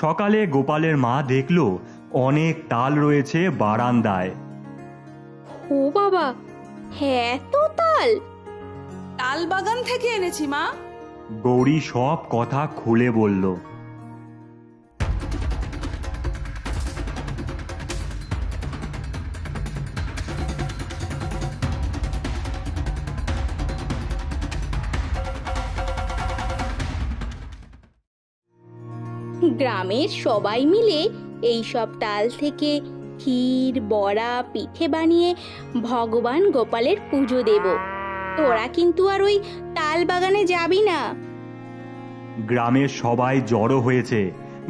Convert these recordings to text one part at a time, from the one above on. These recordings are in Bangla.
সকালে গোপালের মা দেখল অনেক তাল রয়েছে বারান্দায়। ও বাবা, হ্যাঁ তো তাল! তাল বাগান থেকে এনেছি মা। গৌরী সব কথা খুলে বলল। গ্রামের সবাই মিলে এই সব তাল থেকে ক্ষীর, বড়া, পিঠে বানিয়ে ভগবান গোপালের পুজো দেব। তোরা কিন্তু আর ওই তাল বাগানে যাবি না। গ্রামের সবাই জড়ো হয়েছে।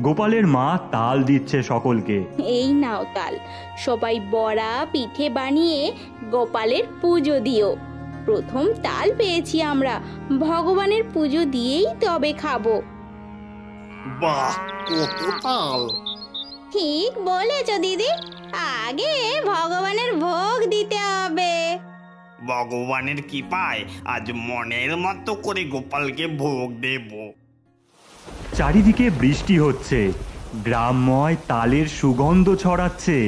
গোপালের মা তাল দিচ্ছে সকলকে। এই নাও তাল, সবাই বড়া পিঠে বানিয়ে গোপালের পুজো দিও। প্রথম তাল পেয়েছি আমরা, ভগবানের পুজো দিয়েই তবে খাবো। বাহ, কত তাল! ঠিক বলেছ দিদি, আগে ভগবানের ভোগ দিতে হবে। ভগবানের কৃপায় আজ মনের মতো করে গোপালকে ভোগ দেব। চারিদিকে বৃষ্টি হচ্ছে, গ্রামময় তালের সুগন্ধ ছড়াচ্ছে।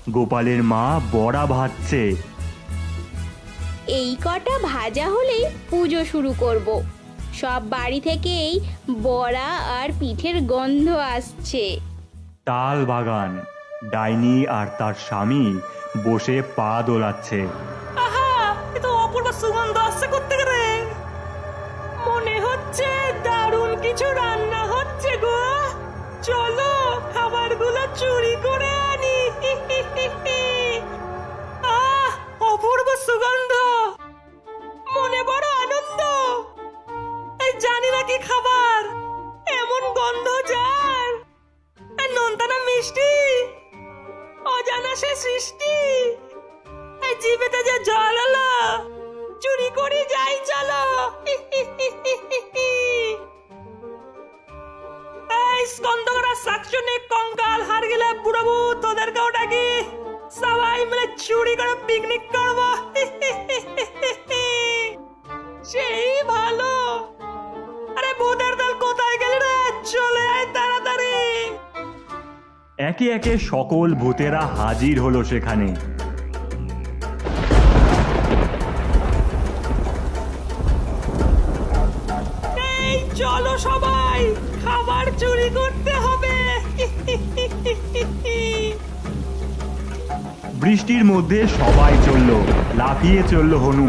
গোপালের মা বড়া ভাজছে। এই কটা ভাজা হলেই পুজো শুরু করব। সব বাড়ি থেকেই বড়া আর পিঠের গন্ধ আসছে। তাল বাগান, ডাইনি আর তার স্বামী বসে পা দোলাচ্ছে। আহা, এ তো অপূর্ব সুগন্ধ আসছে কোত্থেকে রে? মনে হচ্ছে দারুণ কিছু রান্না হচ্ছে গো। চলো খাবারগুলো চুরি করে আনি। আহ, অপূর্ব সুগন্ধ, মনে বড় আনন্দ। এই জানি না কি খাবার, এমন গন্ধ যার। নোনতা না মিষ্টি, অজানা সে সৃষ্টি। এই জিভেতে যে জল এলো, চুরি করে যাই চলো। এই স্কন্দরা শাকচুনি কঙ্কাল হার গেলে বুড়াবু, তোদেরকেও ডাকি। সবাই মিলে চুরি করে পিকনিক করবো। সেই ভালো। আরে ভূতের দল কোথায় গেলি রে? চলে আয় তাড়াতাড়ি। একে একে সকল ভূতেরা হাজির হলো সেখানে। এই চলো সবাই, খাবার চুরি করতে হবে। বৃষ্টির মধ্যে সবাই চলল, লাফিয়ে চলল হনু।